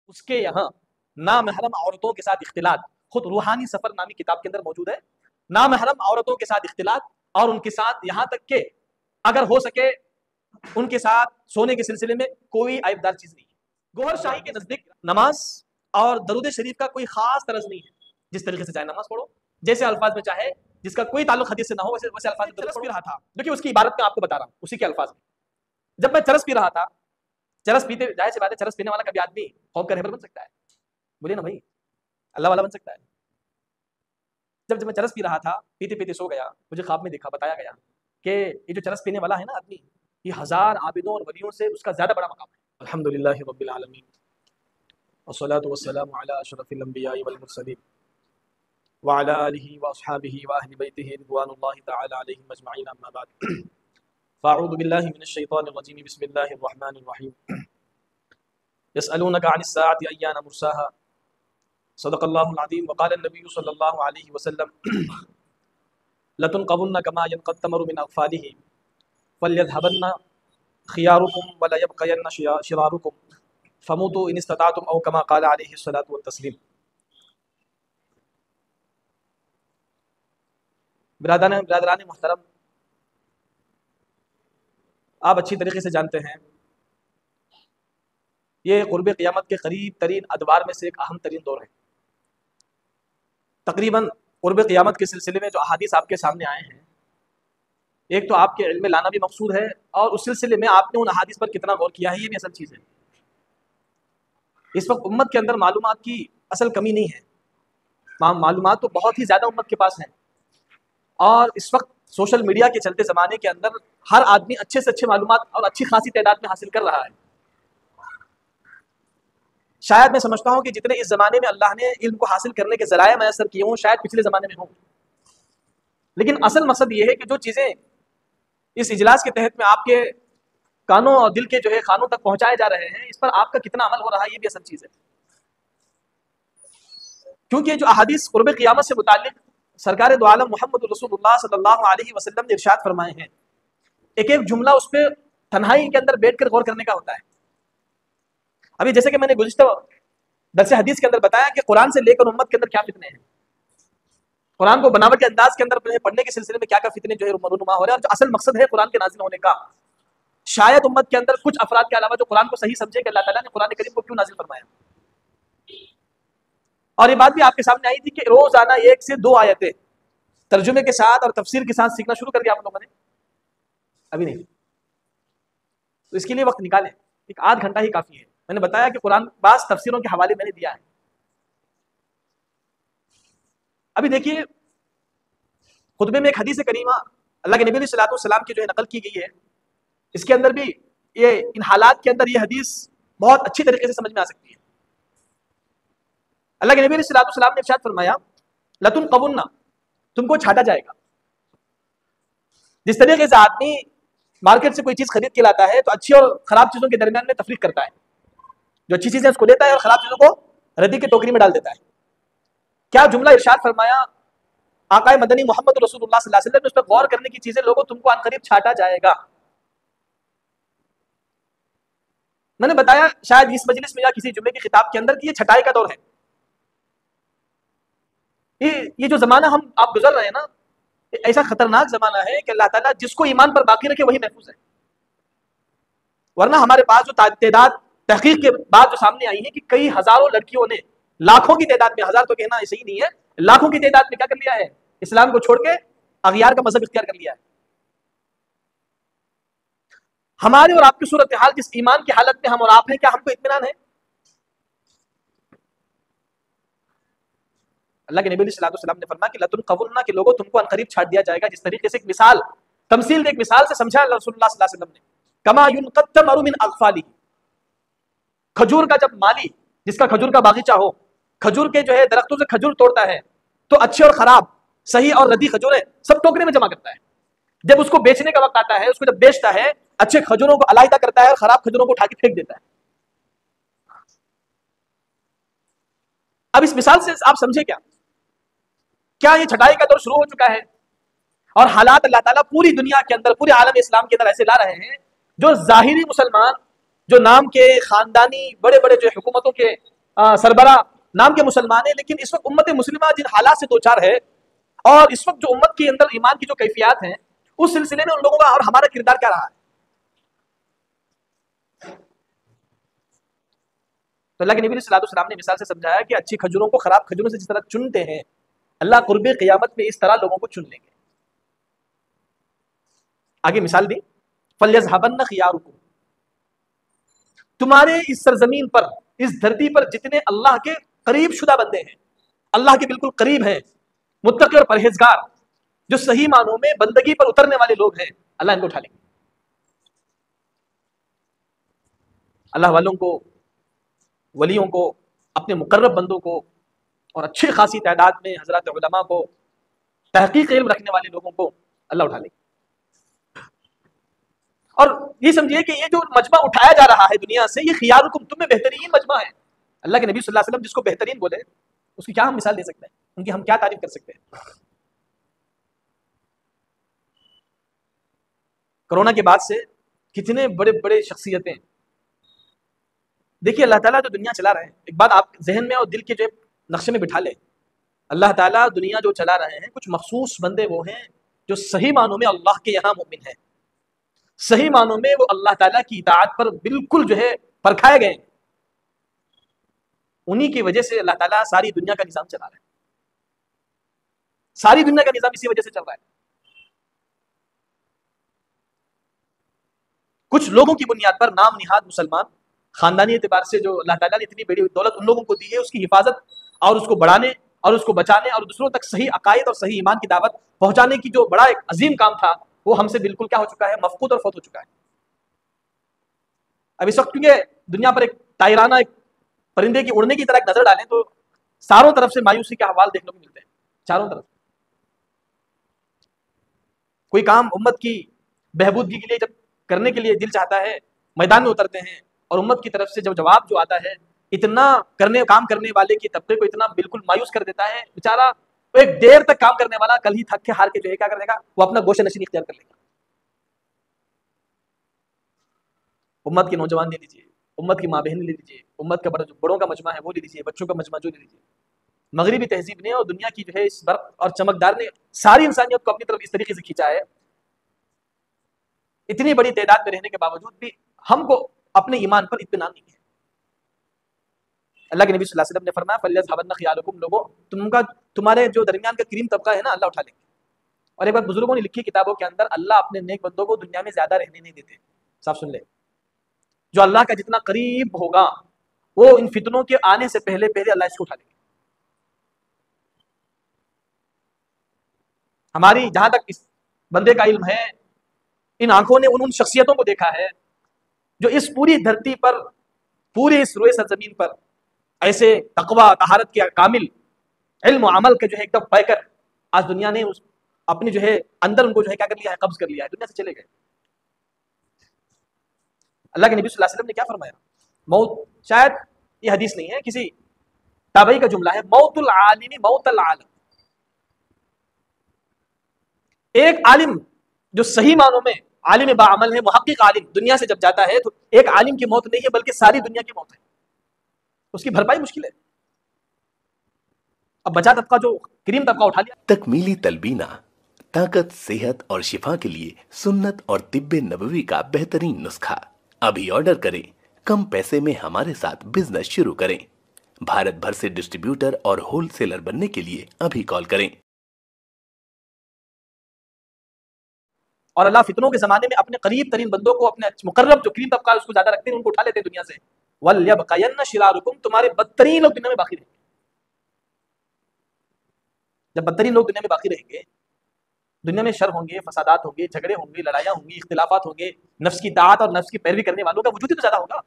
उसके यहाँ नामहरम औरतों के साथ इख्तिलात खुद रूहानी सफर नामी किताब के अंदर मौजूद है। नामहरम औरतों के साथ इख्तिलात और उनके साथ यहाँ तक के अगर हो सके उनके साथ सोने के सिलसिले में कोई आयबदार चीज नहीं है। गोहर शाही के नजदीक नमाज और दरूद शरीफ का कोई खास तरज नहीं है। जिस तरीके से चाहे नमाज पढ़ो, जैसे अल्फाज में चाहे, जिसका कोई ताल्लुक हदीस से ना हो, वैसे वैसे अल्फाज में चरस पी रहा था। जो कि उसकी इबारत में आपको बता रहा हूँ, उसी के अल्फाज में। जब मैं चरस पी रहा था, चरस पीते, जाहिर सी बात है, चरस पीने वाला कभी आदमी खौफ का रहबर बन सकता है? बोलिए ना भाई, अल्लाह वाला बन सकता है? जब मैं चरस पी रहा था, पीते पीते सो गया, मुझे ख्वाब में देखा, बताया गया कि ये जो चरस पीने वाला है ना आदमी, ये 1000 आबिदों और वलियों से उसका ज्यादा बड़ा मकाम है। अल्हम्दुलिल्लाहि रब्बिल आलमीन वस्सलातु वस्सलामु अला अशरफिल अंबियाइ वल मुरसलीन व अला आलिहि व अस्हाबिहि व अहलि बैतिहि रिदवानुल्लाहि तआला अलैहिम अजमईन, अम्मा बाद। फ़अऊज़ु बिल्लाहि मिनश शैतानिर रजीम, बिस्मिल्लाहिर रहमानिर रहीम। यसअलूनका अनिस साअति अय्याना मुर्साहा, सदक़ल्लाहुल अज़ीम। व क़ाला नबिय्यु सल्लल्लाहु अलैहि वसल्लम लतुनक़बुन्ना कमा यनक़द तमरु मिन अक़फ़ालिहि फ़ल्यज़हबन्ना ख़ियारुकुम व लयबक़यन्ना शिरारुकुम फ़मूतू इन इस्तताअतुम औ कमा क़ाला अलैहि सलातु व तस्लीम। बिरादरान मुहतरम, आप अच्छी तरीके से जानते हैं ये क़ुर्ब क़ियामत के करीब तरीन अदवार में से एक अहम तरीन दौर है। तकरीबन क़ुर्ब क़ियामत के सिलसिले में जो अहादीस आपके सामने आए हैं, एक तो आपके इल्म में लाना भी मकसूद है और उस सिलसिले में आपने उन अहादीस पर कितना गौर किया है, ये भी असल चीज़ है। इस वक्त उम्मत के अंदर मालूमात की असल कमी नहीं है, मालूमात तो बहुत ही ज़्यादा उम्मत के पास है। और इस वक्त सोशल मीडिया के चलते ज़माने के अंदर हर आदमी अच्छे से अच्छे मालूमात और अच्छी खासी तादाद में हासिल कर रहा है। शायद मैं समझता हूँ कि जितने इस ज़माने में अल्लाह ने इल्म को हासिल करने के ज़राए मैसर किए हों, शायद पिछले ज़माने में हों। लेकिन असल मकसद ये है कि जो चीज़ें इस इजलास के तहत में आपके कानों और दिल के जो है खानों तक पहुँचाए जा रहे हैं, इस पर आपका कितना अमल हो रहा है, ये भी असल चीज़ है। क्योंकि जो अहादीस क़ुर्ब क़ियामत से मुताल्लिक़ सरकार दो आलम मोहम्मद रसूलुल्लाह सल्लल्लाहु अलैहि वसल्लम ने इरशाद फरमाए हैं, एक एक जुमला उस पर तन्हाई के अंदर बैठ कर गौर करने का होता है। अभी जैसे कि मैंने गुज़िश्ता दर्स हदीस के अंदर बताया कि कुरान से लेकर उम्मत के अंदर क्या फितने हैं, कुरान को बनावट के अंदाज के अंदर पढ़ने के सिलसिले में क्या क्या फितने जो है रूनुमा हो रहे हैं। और जो असल मकसद है कुरान के नाज़िल होने का, शायद उम्मत के अंदर कुछ अफराद के अलावा जो कुरान को सही समझे कि अल्लाह ताला ने कुरान करीम को क्यों नाज़िल फरमाया। और ये बात भी आपके सामने आई थी कि रोजाना 1 से 2 आयतें तर्जुमे के साथ और तफसीर के साथ सीखना शुरू कर दिया आप लोगों ने? अभी नहीं। तो इसके लिए वक्त निकालें, एक आध घंटा ही काफी है। मैंने बताया कि कुरान बास तफसीरों के हवाले मैंने दिया है। अभी देखिए, खुतबे में एक हदीस करीमा अल्लाह के नबी सल्लल्लाहु अलैहि वसल्लम की जो है नकल की गई है, इसके अंदर भी ये इन हालात के अंदर ये हदीस बहुत अच्छी तरीके से समझ में आ सकती है। अल्लाह के नबी सल्लल्लाहु अलैहि वसल्लम ने इरशाद फरमाया, लतुनक़बुन्ना, तुमको छाटा जाएगा। जिस तरीके से आदमी मार्केट से कोई चीज खरीद के लाता है तो अच्छी और खराब चीजों के दरमियान में तफरीक करता है, जो अच्छी चीजें उसको लेता है और खराब चीजों को रद्दी की टोकरी में डाल देता है। क्या जुमला इरशाद फरमाया आकाए मदनी मोहम्मद रसूलुल्लाह सल्लल्लाहु अलैहि वसल्लम ने, उस पर गौर करने की चीजें लोगों तुमको अनकरीब छाटा जाएगा। मैंने बताया शायद इस मजलिस में या किसी जुम्मे की किताब के अंदर कि ये छटाई का दौर है। ये जो जमाना हम आप गुजर रहे हैं ना, ऐसा खतरनाक जमाना है कि अल्लाह ताला जिसको ईमान पर बाकी रखे वही महफूज है। वरना हमारे पास जो तादाद तहकीक के बाद जो सामने आई है कि कई हजारों लड़कियों ने, लाखों की तादाद में, हजार तो कहना सही नहीं है, लाखों की तादाद में क्या कर लिया है, इस्लाम को छोड़ के अगियार का मजहब इख्तियार कर लिया है। हमारे और आपकी सूरत हाल जिस ईमान की हालत में हम और आप हैं, क्या हमको इत्मीनान है? अल्लाह के नबी सल्लल्लाहु अलैहि वसल्लम ने फरमाया कि लतुनक़बुन्ना, के लोगों तुमको अनकरीब छाट दिया जाएगा। जिस तरीके से एक मिसाल तमसील, एक मिसाल से समझा रसूलुल्लाह सल्लल्लाहु अलैहि वसल्लम ने, कमा युनक़द तमरु मिन अग़फ़ालिही, खजूर का जब माली, जिसका खजूर का बागीचा हो, खजूर के जो है दरख्तों से खजूर तोड़ता है तो अच्छे और खराब, सही और रद्दी खजूरें सब टोकरे में जमा करता है। जब उसको बेचने का वक्त आता है, उसको जब बेचता है, अच्छे खजूरों को अलहदा करता है और खराब खजूरों को उठा के फेंक देता है। अब इस मिसाल से आप समझे क्या ये छटाई का दौर शुरू हो चुका है? और हालात अल्लाह ताला पूरी दुनिया के अंदर, पूरे आलम इस्लाम के अंदर ऐसे ला रहे हैं जो जाहिरी मुसलमान, जो नाम के खानदानी बड़े बड़े जो हुकूमतों के सरबरा नाम के मुसलमान है, लेकिन इस वक्त उम्मत मुस्लिमा जिन हालात से दो चार है और इस वक्त जो उम्मत के अंदर ईमान की जो कैफियत है, उस सिलसिले में उन लोगों का और हमारा किरदार क्या रहा है। तो अल्लाह के नबी सल्लल्लाहु अलैहि वसल्लम ने मिसाल से समझाया कि अच्छी खजूरों को खराब खजूरों से जिस तरह चुनते हैं, अल्लाह कुर्बे क़ियामत में इस तरह लोगों को चुन लेंगे। आगे मिसाल दी, फल्यज़हबन्न खियारुकुम, तुम्हारे इस सरजमीन पर, इस धरती पर जितने अल्लाह के करीब शुदा बंदे हैं, अल्लाह के बिल्कुल करीब हैं, मुत्तकी और परहेजगार, जो सही मानों में बंदगी पर उतरने वाले लोग हैं, अल्लाह इनको उठा लेंगे। अल्लाह वालों को, वलियों को, अपने मुकर्रब बंदों को और अच्छी खासी तादाद में हजरत उलमा को, तहकीक इल्म रखने वाले लोगों को अल्लाह उठा लेंगे। और ये समझिए कि ये जो मजमा उठाया जा रहा है दुनिया से, ये खियारुकुम, तुम्हें बेहतरीन मजमा है। अल्लाह के नबी सल्लल्लाहु अलैहि वसल्लम जिसको बेहतरीन बोले, उसकी क्या हम मिसाल दे सकते हैं, उनकी हम क्या तारीफ कर सकते हैं। कोरोना के बाद से कितने बड़े बड़े शख्सियतें, देखिए अल्लाह ताला जो दुनिया चला रहे हैं, एक बात आप जहन में और दिल के जो नक्शे में बिठा ले, अल्लाह ताला दुनिया जो चला रहे हैं, कुछ मखसूस बंदे वो हैं जो सही मानों में अल्लाह के यहाँ मोमिन हैं, सही मानों में वो अल्लाह ताला की इताअत पर बिल्कुल जो है परखाए गए। उन्हीं की वजह से अल्लाह ताला सारी दुनिया का निजाम चला रहा है, सारी दुनिया का निजाम इसी वजह से चल रहा है। कुछ लोगों की बुनियाद पर नाम निहाद मुसलमान, खानदानी एतबार से जो अल्लाह ताला ने इतनी बड़ी दौलत उन लोगों को दी है, उसकी हिफाजत और उसको बढ़ाने और उसको बचाने और दूसरों तक सही अकायद और सही ईमान की दावत पहुंचाने की जो बड़ा एक अजीम काम था, वो हमसे बिल्कुल क्या हो चुका है, मफकूद और फौत हो चुका है। अब इस वक्त क्योंकि दुनिया पर एक तायराना, एक परिंदे की उड़ने की तरह एक नजर डालें तो चारों तरफ से मायूसी के हवाल देखने को मिलते हैं, चारों तरफ। कोई काम उम्मत की बहबूदगी के लिए जब करने के लिए दिल चाहता है, मैदान में उतरते हैं, और उम्मत की तरफ से जब जवाब जो आता है, इतना काम करने वाले के तबके को इतना बिल्कुल मायूस कर देता है। बेचारा वो एक देर तक काम करने वाला कल ही थक के हार के जो है क्या कर देगा, वो अपना गोशे नशीन इख्तियार कर लेगा। उम्मत के नौजवान ले लीजिए, उम्मत की माँ बहन ले लीजिए, उम्मत का बड़ों का मजमा है वो ले लीजिए, बच्चों का मजमा जो ले लीजिए। मगरिबी तहजीब ने और दुनिया की जो है इस बर्फ और चमकदार ने सारी इंसानियत को अपनी तरफ इस तरीके से खींचा है, इतनी बड़ी तादाद में रहने के बावजूद भी हमको अपने ईमान पर इत्मीनान नहीं है। अल्लाह के नबी सल्लल्लाहु अलैहि वसल्लम ने फरमाया, फल्यज़हबन्न खियारुकुम, लोगों तुम्हारे जो दरमियान का करीम तबका है ना, अल्लाह उठा लेंगे। और एक बार बुजुर्गों ने लिखी किताबों के अंदर, अल्लाह अपने नेक बंदों को दुनिया में ज्यादा रहने नहीं देते। साफ सुन ले, जो अल्लाह का जितना करीब होगा वो इन फितनों के आने से पहले पहले अल्लाह इसको उठा लेंगे। हमारी जहां तक इस बंदे का इल्म है, इन आंखों ने उन शख्सियतों को देखा है जो इस पूरी धरती पर, पूरी इस रोए सरजमीन पर ऐसे तकवा तहारत के कामिल इल्म अमल के जो है एकदम पैकर, आज दुनिया ने उस अपने जो है अंदर उनको जो है क्या कर लिया है, कब्ज कर लिया है, दुनिया से चले गए। अल्लाह के नबी सल्लल्लाहु अलैहि वसल्लम ने क्या फरमाया, मौत, शायद ये हदीस नहीं है, किसी ताबई का जुमला है, मौतुल आलिमी मौतल आलम। एक आलिम जो सही मानों में आलिम बाअमल है, मुहक्किक आलिम, दुनिया से जब जाता है तो एक आलिम की मौत नहीं है बल्कि सारी दुनिया की मौत है, उसकी भरपाई मुश्किल है। अब बचा तबका जो करीम तबका उठा लिया। तकमीली तलबीना, ताकत, सेहत और शिफा के लिए सुन्नत और तिब्बे नबवी का बेहतरीन नुस्खा। अभी ऑर्डर करें, कम पैसे में हमारे साथ बिजनेस शुरू करें। भारत भर से डिस्ट्रीब्यूटर और होलसेलर बनने के लिए अभी कॉल करें। और अल्लाह फितनों के जमाने में अपने करीब तरीन बंदों को, अपने मुकर्रब जो करीम तबका उसको ज्यादा रखते हैं, उनको उठा लेते हैं दुनिया से। वल्यबक़यन्न शिरारुकुम, तुम्हारे बदतरीन लोग दुनिया में बाकी रहेंगे। जब बदतरीन लोग दुनिया में बाकी रहेंगे, दुनिया में शर होंगे, फसादात होंगे, झगड़े होंगे, लड़ाइयाँ होंगी, इख्तिलाफात होंगे, नफ्स की ताअत और नफ्स की पैरवी करने वालों का वजूद ही तो ज्यादा होगा।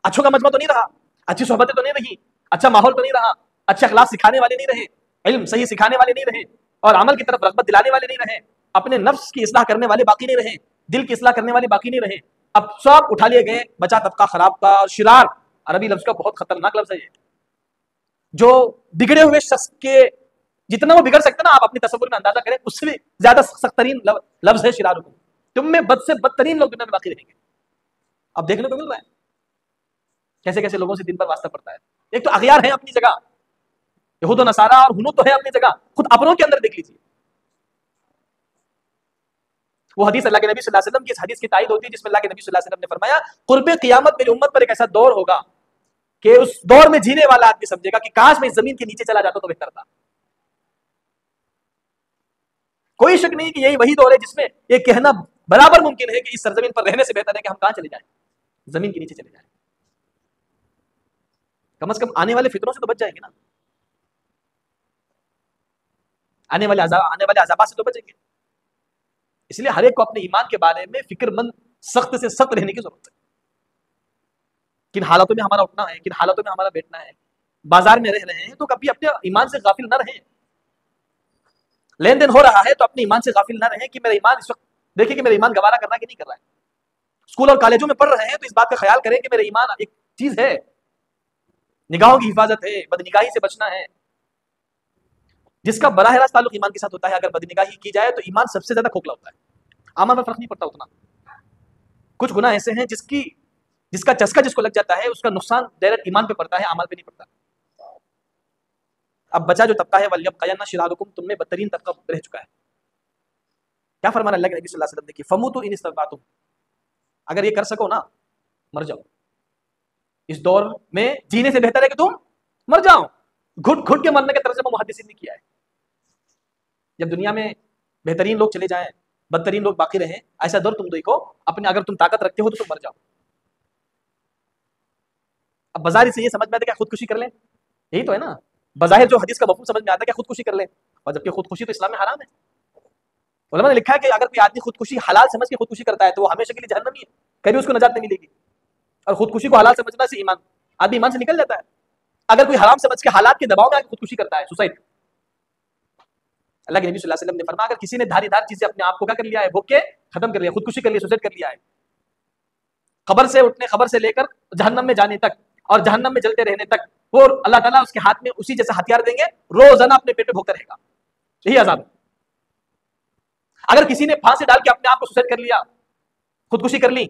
अच्छों का मजमा तो नहीं रहा, अच्छी सोहबतें तो नहीं रही, अच्छा माहौल तो नहीं रहा, अच्छे अखलाक सिखाने वाले नहीं रहे, इल्म सही सिखाने वाले नहीं रहे, और अमल की तरफ रग़बत दिलाने वाले नहीं रहे, अपने नफ्स की इस्लाह करने वाले बाकी नहीं रहे, दिल की इस्लाह करने वाले बाकी नहीं रहे। अब सब उठा लिए गए, बचा तबका खराब का। और शिरार अरबी लफ्ज का बहुत खतरनाक लफ्ज है ये, जो बिगड़े हुए शख्स के जितना वो बिगड़ सकता है ना, आप अपनी तसव्वुर में अंदाजा करें, उससे भी ज्यादा सख्त तरीन लफ्ज है शिरारुकुम। तुम में बद से बदतरीन लोग दुनिया में बाकी रहेंगे। अब देखने को मिल रहा है कैसे कैसे लोगों से दिन पर वास्ता पड़ता है। एक तो अगयार है अपनी जगह, यहूद नसारा और हुनूद तो है अपनी जगह, खुद अपनों के अंदर देख लीजिए। वो हदीस अल्लाह के नबी सल्लल्लाहु अलैहि वसल्लम की इस हदीस की तायद होती है जिसमें अल्लाह के नबी सल्लल्लाहु अलैहि वसल्लम ने फरमाया, कुर्बे क़ियामत मेरी उम्मत पर एक ऐसा दौर होगा कि उस दौर में जीने वाला आदमी समझेगा कि काश मैं इस जमीन के नीचे चला जाता तो बेहतर था। कोई शक नहीं कि यही वही दौर है जिसमें ये कहना बराबर मुमकिन है कि इस सरजमीन पर रहने से बेहतर है कि हम कहां चले जाएं, जमीन के नीचे चले जाएं। कम से कम आने वाले फितरों से तो बच जाएंगे ना, आने वाले अजाबा से तो बचेंगे। इसलिए हर एक को अपने ईमान के बारे में फिक्रमंद, सख्त से सख्त रहने की जरूरत है। किन हालातों में हमारा उठना है, किन हालातों में हमारा बैठना है। बाजार में रह रहे हैं तो कभी अपने ईमान से गाफिल न रहें। लेन देन हो रहा है तो अपने ईमान से गाफिल न रहें कि मेरा ईमान इस वक्त, देखिए कि मेरा ईमान गवारा कर रहा है कि नहीं कर रहा है। स्कूल और कॉलेजों में पढ़ रहे हैं तो इस बात का ख्याल करें कि मेरा ईमान एक चीज है, निगाहों की हिफाजत है, बदनिगाही से बचना है। जिसका बराह रास्त ताल्लुक ईमान के साथ होता है, अगर बदनिगाही की जाए तो ईमान सबसे ज्यादा खोखला होता है, आमा में फर्क नहीं पड़ता उतना। कुछ गुनाह ऐसे हैं जिसका चस्का जिसको लग जाता है उसका नुकसान डायरेक्ट ईमान पे पड़ता है, अमल पे नहीं पड़ता। अब बचा जो तबका है वल्यबक़यन्ना शिरारुकुम, तुम में बदतरीन तबका रह चुका है। क्या फरमाना अल्लाह के नबी सल्लल्लाहु अलैहि वसल्लम ने कि फमुतु इन इस्तताअतुम, अगर ये कर सको ना मर जाओ। इस दौर में जीने से बेहतर है कि तुम मर जाओ। घुट घुट के मरने का तर्जुमा मुहद्दिसीन ने किया है। जब दुनिया में बेहतरीन लोग चले जाएं, बदतरीन लोग बाकी रहें, ऐसा दौर तुम देखो अपने, अगर तुम ताकत रखते हो तो तुम मर जाओ। अब बाजारी से ये समझ में आता है क्या खुदकुशी कर लें, यही तो है ना। बज़ाहिर जो हदीस का मफ़हूम समझ में आता है क्या खुदकुशी कर लें, और जबकि खुदकुशी तो इस्लाम में हराम है। उलमा ने लिखा है कि अगर कोई आदमी खुदकुशी हलाल समझ के खुदकुशी करता है तो वो हमेशा के लिए जहन्नमी है, कभी उसको नजात नहीं मिलेगी। और खुदकुशी को हलाल समझना से ईमान, आदमी ईमान से निकल जाता है। अगर कोई हराम समझ के हालात के दबाव में आकर खुदकुशी करता है, सुसाइड, अल्लाह के नबी सल्लल्लाहु अलैहि वसल्लम ने फरमाया अगर किसी ने धारीदार चीजें अपने आप को क्या कर लिया है, भूख के खत्म कर लिया, खुदकुशी कर लिया, सुसाइड कर लिया है, खबर से उठने, खबर से लेकर जहन्नम में जाने तक और जहन्नम में जलते रहने तक, वो अल्लाह ताला उसके हाथ में उसी जैसा हथियार देंगे, रोजाना अपने पेट में भोगता रहेगा। यही अजाब है। अगर किसी ने फांसी डाल के अपने आप को सुसाइड कर लिया, खुदकुशी कर ली,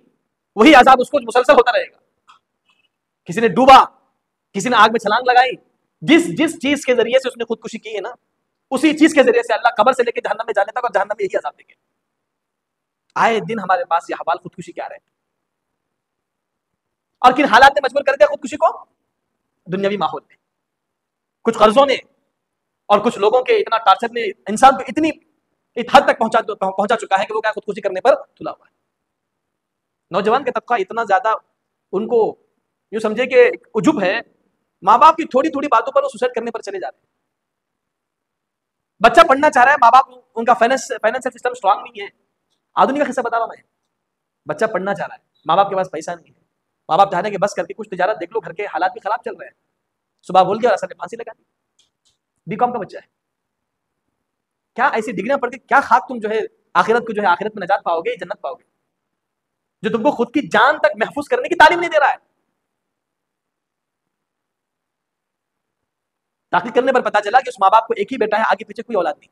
वही अजाब उसको मुसलसल होता रहेगा। किसी ने डूबा, किसी ने आग में छलांग लगाई, जिस जिस चीज के जरिए से उसने खुदकुशी की है ना, उसी चीज के जरिए से अल्लाह कब्र से लेकर जहन्नम में जाने तक और जहन्नम में यही अजाब देंगे। आए दिन हमारे पास ये हवाल खुदकुशी क्या रहे, और किन हालात ने मजबूर कर दिया खुदकुशी को, दुनियावी माहौल में, कुछ कर्जों ने और कुछ लोगों के इतना टार्चर ने इंसान को इतनी हद तक पहुंचा चुका है कि वो क्या खुदकुशी करने पर तुला हुआ है। नौजवान का तबका इतना ज्यादा, उनको यूं समझे कि उजुब है, माँ बाप की थोड़ी थोड़ी बातों पर वो सुसाइड करने पर चले जाते हैं। बच्चा पढ़ना चाह रहा है, माँ बाप, उनका फाइनेंशियल सिस्टम स्ट्रांग नहीं है। आधुनिक का किस्सा बता रहा हूं मैं। बच्चा पढ़ना चाह रहा है, माँ बाप के पास पैसा नहीं है, माँ बाप चाह रहे हैं कि बस करके कुछ तिजारत देख लो, घर के हालात भी खराब चल रहे हैं। सुबह बोल दिया और असर ने फांसी लगा दी। बीकॉम का बच्चा है, क्या ऐसी डिग्रियां पढ़ के क्या खाक तुम जो है आखिरत को, जो है आखिरत में नजात पाओगे, जन्नत पाओगे, जो तुमको खुद की जान तक महफूज करने की तालीम नहीं दे रहा है। ताकीद करने पर पता चला कि उस माँ बाप को एक ही बेटा है, आगे पीछे कोई औलाद नहीं।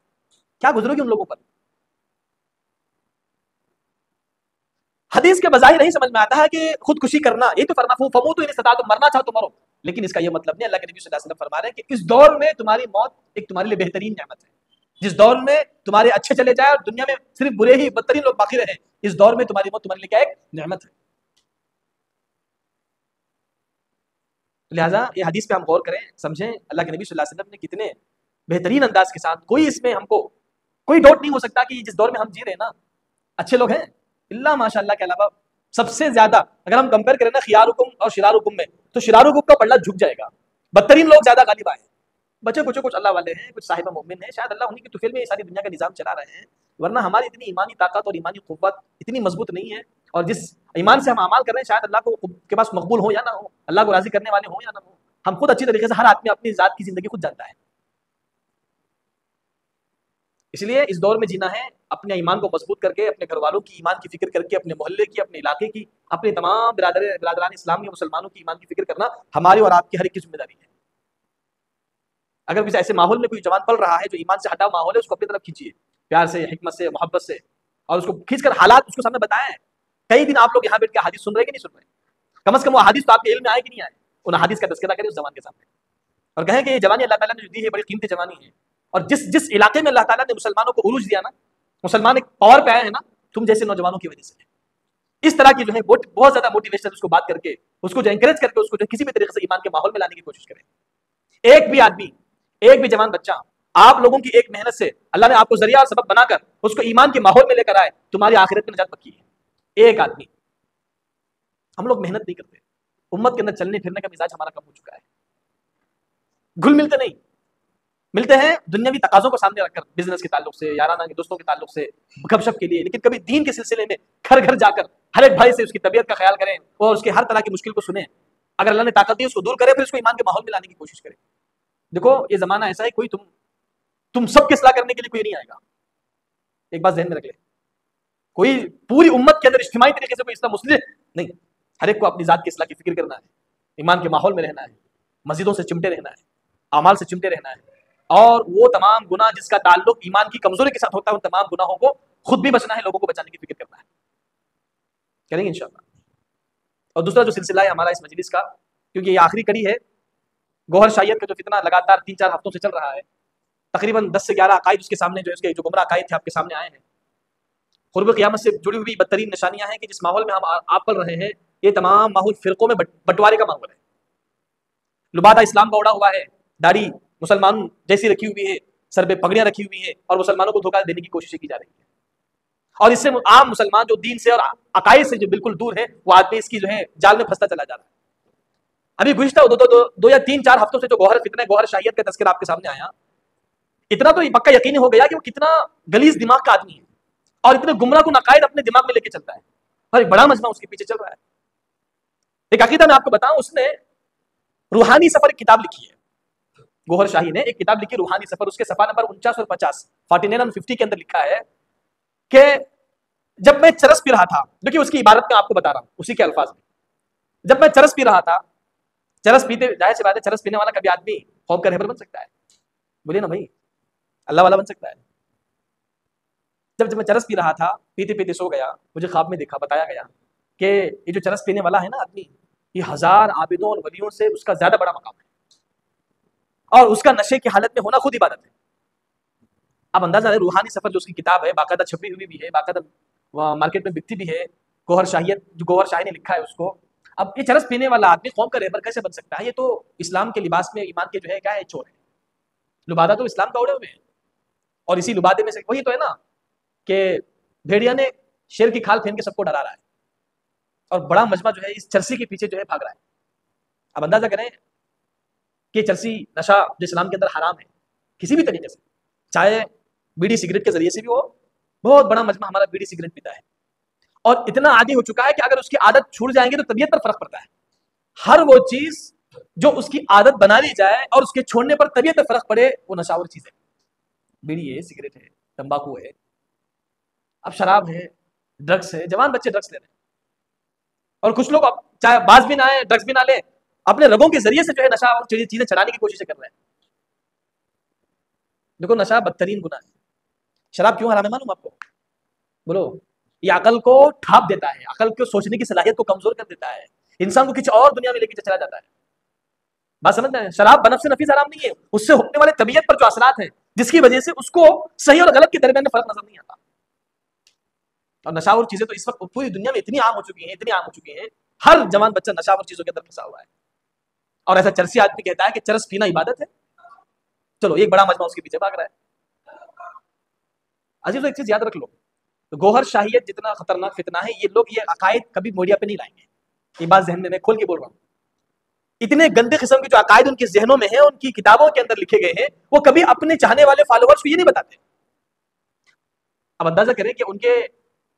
क्या गुजरोगी उन लोगों पर। हदीस के बजाय नहीं समझ में आता है कि खुदकुशी करना, ये तो फरमाया फमूतु इन इस्तताअतुम, तो मरना चाहो तो मरो, लेकिन इसका यह मतलब नहीं। अल्लाह के नबी सल्लल्लाहु अलैहि वसल्लम फरमा रहे हैं कि इस दौर में तुम्हारी मौत एक तुम्हारे लिए बेहतरीन नेमत है। जिस दौर में तुम्हारे अच्छे चले जाए और दुनिया में सिर्फ बुरे ही बदतरीन लोग बाकी रहे, इस दौर में तुम्हारी मौत तुम्हारे लिए क्या एक नेमत है। लिहाजा ये हदीस पे हम गौर करें, समझें अल्लाह के नबी सल्लल्लाहु अलैहि वसल्लम ने कितने बेहतरीन अंदाज के साथ, कोई इसमें हमको कोई डाउट नहीं हो सकता कि जिस दौर में हम जी रहे हैं ना, अच्छे लोग हैं इल्ला माशाअल्लाह के अलावा सबसे ज्यादा अगर हम कंपेयर करें ना खियारुकुम और शिरारुकुम में, तो शिरारुकुम का पल्ला झुक जाएगा, बदतरीन लोग ज्यादा गालिब आए। बच्चे कुछ अल्लाह वाले हैं, कुछ साहिब मोमिन हैं, शायद अल्लाह उन्हीं की तुफील में ये सारी दुनिया का निजाम चला रहे हैं, वरना हमारी इतनी ईमानी ताकत और ईमानी कुव्वत इतनी मजबूत नहीं है। और जिस ईमान से हम अमाल कर रहे हैं, शायद अल्लाह को के पास मकबूल हो या ना हो, अल्लाह को राजी करने वाले हो या ना हो, हम खुद अच्छी तरीके से, हर आदमी अपनी जात की जिंदगी खुद जानता है। इसलिए इस दौर में जीना है अपने ईमान को मजबूत करके, अपने घर वालों की ईमान की फिक्र करके, अपने मोहल्ले की, अपने इलाके की, अपने तमाम बिरादरान इस्लाम के मुसलमानों की ईमान की फिक्र करना हमारी और आपकी हर एक की जिम्मेदारी है। अगर किसी ऐसे माहौल में कोई जवान पल रहा है जो ईमान से हटा माहौल है, उसको अपनी तरफ खींचिए, प्यार से, हिकमत से, मोहब्बत से, और उसको खींचकर हालात उसको सामने बताएं। कई दिन आप लोग यहाँ बैठ के हदीस सुन रहे कि नहीं सुन रहे, कम से कम वो हदीस तो आपके इल्म में आए कि नहीं आए, उन हदीस का तज़किरा करें उस जवान के सामने और कहें कि ये जवानी अल्लाह ताला ने जो दी है बड़ी कीमती जवानी है, और जिस जिस इलाके में अल्लाह ताला ने मुसलमानों को उरूज दिया ना, मुसलमान एक पावर पे आए हैं ना, तुम जैसे नौजवानों की वजह से। इस तरह की जो है बहुत ज्यादा मोटिवेशन उसको बात करके, उसको जो एनकरेज करके, उसको जो किसी भी तरीके से ईमान के माहौल में लाने की कोशिश करें। एक भी आदमी, एक भी जवान बच्चा आप लोगों की एक मेहनत से अल्लाह ने आपको जरिया और सबब बनाकर उसको ईमान के माहौल में लेकर आए, तुम्हारी आखिरत में नजात पक्की है। एक आदमी। हम लोग मेहनत नहीं करते, उम्मत के अंदर चलने फिरने का मिजाज हमारा कम हो चुका है, घुल मिलते नहीं, मिलते हैं दुनियावी तकाजों को सामने रखकर, बिजनेस के ताल्लुक से, याराना के दोस्तों के ताल्लुक से, गपशप के लिए, लेकिन कभी दीन के सिलसिले में घर घर जाकर हर एक भाई से उसकी तबीयत का ख्याल करें और उसकी हर तरह की मुश्किल को सुने, अगर अल्लाह ने ताकत दी उसको दूर करे, फिर उसको ईमान के माहौल में लाने की कोशिश करें। देखो ये जमाना ऐसा है, कोई तुम सबकी सलाह करने के लिए कोई नहीं आएगा, एक बात ध्यान में रख ले। कोई पूरी उम्मत के अंदर इज्तिमाई तरीके से कोई इस्लाम मुस्लिम नहीं, हर एक को अपनी जात की इस्लाह की फिक्र करना है, ईमान के माहौल में रहना है, मस्जिदों से चिमटे रहना है, अमाल से चिमटे रहना है, और वो तमाम गुनाह जिसका ताल्लुक ईमान की कमजोरी के साथ होता है, उन तमाम गुनाहों को खुद भी बचना है, लोगों को बचाने की फिक्र करना है। करेंगे इंशाअल्लाह। और दूसरा जो सिलसिला है हमारा इस मजलिस का, क्योंकि ये आखिरी कड़ी है, गौहर शाहियत का जो फितना लगातार 3-4 हफ्तों से चल रहा है, तकरीबन 10 से 11 अकायद उसके सामने जो है, उसके जो गुमराह अकायद थे आपके सामने आए हैं। कुर्ब क़यामत से जुड़ी हुई बदतरीन निशानियां हैं कि जिस माहौल में हम आप पल रहे हैं, ये तमाम माहौल फिरकों में बंटवारे का माहौल है। लुबादा इस्लाम का उड़ा हुआ है, दाढ़ी मुसलमान जैसी रखी हुई है, सर पे पगड़ियां रखी हुई है, और मुसलमानों को धोखा देने की कोशिश की जा रही है। और इससे आम मुसलमान जो दीन से और अकायद से जो बिल्कुल दूर है, वो आदमी इसकी जो है जाल में फंसता चला जा रहा है। अभी गुज़िश्ता दो या 3-4 हफ्तों से जो गौहर फितना, गौहर शाहियत का तज़किरा आपके सामने आया, इतना तो पक्का यकीन हो गया कि वो कितना गलीज दिमाग का आदमी है और इतने गुमराह अकायद अपने दिमाग में लेके चलता है, और एक बड़ा मजमा उसके पीछे चल रहा है। एक अकीदा मैं आपको बताऊं, उसने रूहानी सफर एक किताब लिखी है, गौहर शाही ने एक किताब लिखी रूहानी सफर, उसके सफा नंबर 49 और 50, 49 और 50 के अंदर लिखा है कि जब मैं चरस पी रहा था, देखिए उसकी इबारत में आपको बता रहा हूं उसी के अल्फाज में, जब मैं चरस पी रहा था, चरस पीते, जाहिर सी बात है चरस पीने वाला कभी आदमी खौफ का रहबर बन सकता है, बोलिए ना भाई, अल्लाह वाला बन सकता है। जब मैं चरस पी रहा था, पीते पीते सो गया, मुझे ख्वाब में देखा, बताया गया कि ये जो चरस पीने वाला है ना आदमी, ये 1000 आबिदों और वलियों से उसका ज्यादा बड़ा मकाम है, और उसका नशे की हालत में होना खुद इबादत है। अब अंदाजा है, रूहानी सफर जो उसकी किताब है, बाकायदा छपी हुई भी है, बाकायदा मार्केट में बिकती भी है, गौहर शाहियत जो गौहर शाही ने लिखा है उसको। अब ये चरस पीने वाला आदमी कौम का रहबर कैसे बन सकता है? ये तो इस्लाम के लिबास में ईमान के जो है क्या है, चोर है। लुबादा तो इस्लाम का उड़े हुए हैं, और इसी लुबादे में से वही तो है ना कि भेड़िया ने शेर की खाल फेंक के सबको डरा रहा है, और बड़ा मजमा जो है इस चरसी के पीछे जो है भाग रहा है। अब अंदाजा करें कि चरसी नशा जो इस्लाम के अंदर हराम है किसी भी तरीके से, चाहे बीड़ी सिगरेट के जरिए से भी हो, बहुत बड़ा मजमा हमारा बीड़ी सिगरेट पीता है, और इतना आदी हो चुका है कि अगर उसकी आदत छूट जाएंगे तो तबीयत पर फर्क पड़ता है। हर वो चीज जो उसकी आदत बना ली जाए और उसके छोड़ने पर तबीयत पर फर्क पड़े, वो नशावर चीज है। बीड़ी है, सिगरेट है, तंबाकू है, अब शराब है, ड्रग्स है, जवान बच्चे ड्रग्स ले रहे हैं, और कुछ लोग अब चाहे बाज भी ना आए, ड्रग्स भी ना ले, अपने रगों के जरिए से जो है नशा और चीजें चढ़ाने की कोशिश कर रहे हैं। देखो नशा बदतरीन गुनाह है। शराब क्यों हराम है मालूम आपको? बोलो। ये अकल को ठाप देता है, अकल को सोचने की सलाहियत को कमजोर कर देता है, इंसान को किसी और दुनिया में लेके चला जाता है। बात समझ रहे हैं? शराब बनफ से नफीस हराम नहीं है, उससे होने वाले तबीयत पर जो असरात हैं, जिसकी वजह से उसको सही और गलत के दरमियान में फर्क नजर नहीं आता। और नशावर चीजें तो इस वक्त पूरी दुनिया में इतनी आम हो चुकी हैं, इतनी आम हो चुकी हैं, हर जवान बच्चा नशावर चीजों के अंदर फंसा हुआ है। और ऐसा चरसी आदमी कहता है कि चरस पीना इबादत है। चलो एक बड़ा मजमा उसके पीछे भाग रहा है। अजीब एक चीज याद रख लो, तो गौहर शाहियत जितना खतरनाक फितना है, ये लोग ये अकायद कभी मीडिया पे नहीं लाएंगे। ये बात जहन में मैं खोल के बोल रहा हूँ। इतने गंदे किस्म के जो अकायद उनके जहनों में है, उनकी किताबों के अंदर लिखे गए हैं, वो कभी अपने चाहने वाले फॉलोअर्स को ये नहीं बताते। अब अंदाजा करें कि उनके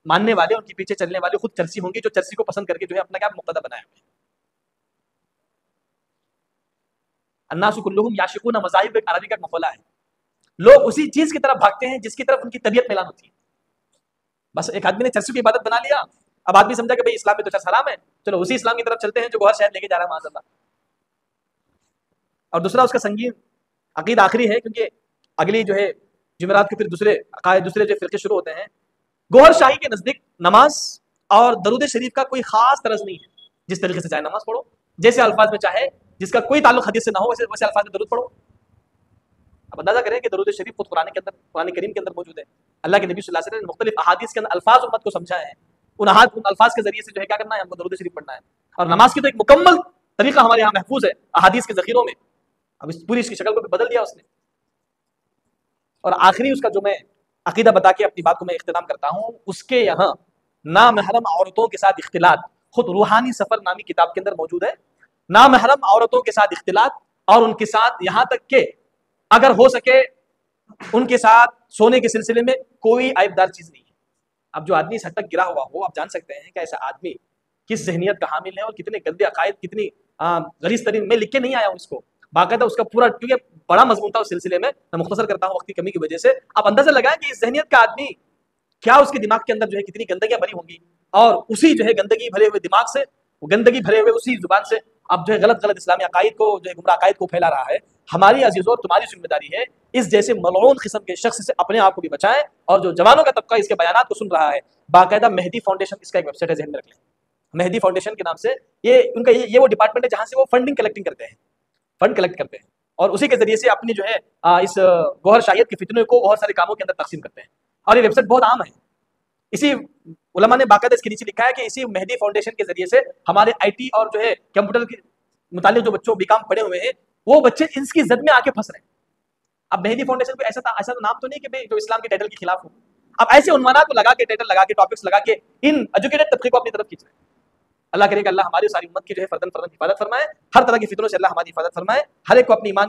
मानने वाले, उनके पीछे चलने वाले खुद चरसी होंगे, जो चरसी को पसंद करके जो है अपना क्या मुक्तदा बनाए हुए। अन्नासु कुल्लुहुम याशिकून मज़ाहिब एक अरबी का मक़ौला है। लोग उसी चीज की तरफ भागते हैं जिसकी तरफ उनकी तबीयत मैलान होती है। बस एक आदमी ने चरसी की इबादत बना लिया, अब आदमी समझा कि भाई इस्लाम में तो चरस हराम है, चलो उसी इस्लाम की तरफ चलते हैं जो गौहर शायद लेके जा रहा है माज़अल्लाह। और दूसरा उसका संगीन अकीदा आखिरी है, क्योंकि अगली जो है जुमेरात के फिर दूसरे जो फिरके शुरू होते हैं। गौहर शाही के नजदीक नमाज और दरूद शरीफ का कोई खास तरज नहीं है। जिस तरीके से चाहे नमाज पढ़ो, जैसे अल्फाज में चाहे, जिसका कोई ताल्लुक हदीस से ना हो, वैसे वैसे अल्फाज में दरूद पढ़ो। अब अंदाजा करें कि दरूद शरीफ खुद कुरान के अंदर, कुरान करीम के अंदर मौजूद है। अल्लाह के नबी सल्लल्लाहु अलैहि वसल्लम ने मुख्तलिफ अहादीस के अंदर अल्फाज उम्मत को समझाए हैं। उन अल्फाज के जरिए से जो है क्या करना है, हमको दरूद शरीफ पढ़ना है। और नमाज की तो एक मुकम्मल तरीका हमारे यहाँ महफूज है अहादीस के जखीरों में। अब इस पूरी इसकी शक्ल को बदल दिया उसने। और आखिरी उसका जो मैं अकीदा बता के अपनी बात को मैं इख्तिताम करता हूँ, उसके यहाँ नामहरम औरतों के साथ इख्तिलात खुद रूहानी सफर नामी किताब के अंदर मौजूद है। नामहरम औरतों के साथ इख्तिलात और उनके साथ यहाँ तक के अगर हो सके उनके साथ सोने के सिलसिले में कोई आयबदार चीज नहीं है। अब जो आदमी इस हद तक गिरा हुआ हो, आप जान सकते हैं कि ऐसा आदमी किस जहनियत का हामिल है और कितने गंदे अकायद, कितनी गलीज तरीन, मैं लिख के नहीं आया हूँ इसको, बाकायदा उसका पूरा, क्योंकि बड़ा मजमून था उस सिलसिले में, मैं मुख्तसर करता हूँ वक्त की कमी की वजह से। आप अंदाजा लगाएं कि इस जहनियत का आदमी क्या, उसके दिमाग के अंदर जो है कितनी गंदगियां भरी होंगी, और उसी जो है गंदगी भरे हुए दिमाग से, गंदगी भरे हुए उसी जुबान से अब जो है गलत गलत इस्लामी अकायद को, जो है गुमराह अकायद को फैला रहा है। हमारी अजीजों और तुम्हारी जिम्मेदारी है इस जैसे मलऊन किस्म के शख्स से अपने आप को भी बचाएं, और जो जवानों का तबका इसके बयानात को सुन रहा है, बाकायदा मेहदी फाउंडेशन, इसका एक वेबसाइट है, ज़हन में रख लें, मेहदी फाउंडेशन के नाम से। ये उनका ये वो डिपार्टमेंट है जहां से वो फंडिंग कलेक्टिंग करते हैं, फंड कलेक्ट करते हैं, और उसी के जरिए से अपनी जो है इस गौहर शायद के फितने को बहुत सारे कामों के अंदर तकसीम करते हैं। और ये वेबसाइट बहुत आम है। इसी उलमा ने बाकायदा इसके नीचे लिखा है कि इसी मेहदी फाउंडेशन के जरिए से हमारे IT और जो है कंप्यूटर के मुतालिक जो बच्चों बीकॉम पढ़े हुए हैं, वो बच्चे इसकी जद में आके फंस रहे हैं। अब मेहदी फाउंडेशन को ऐसा तो नाम तो नहीं कि भाई जो इस्लाम के टाइटल के खिलाफ हो। अब ऐसे उन्मानात को लगा के, टाइटल लगा के, टॉपिक्स लगा के इन एजुकेटेड तबके को अपनी तरफ खींच रहे हैं। अल्लाह करेगा अल्लाह हमारी सारी उम्मत की जो है फर्दन हिफाजत फरमाए, हर तरह की फितनों से अल्लाह हमारी हिफाजत फरमाए, हर एक को अपनी ईमान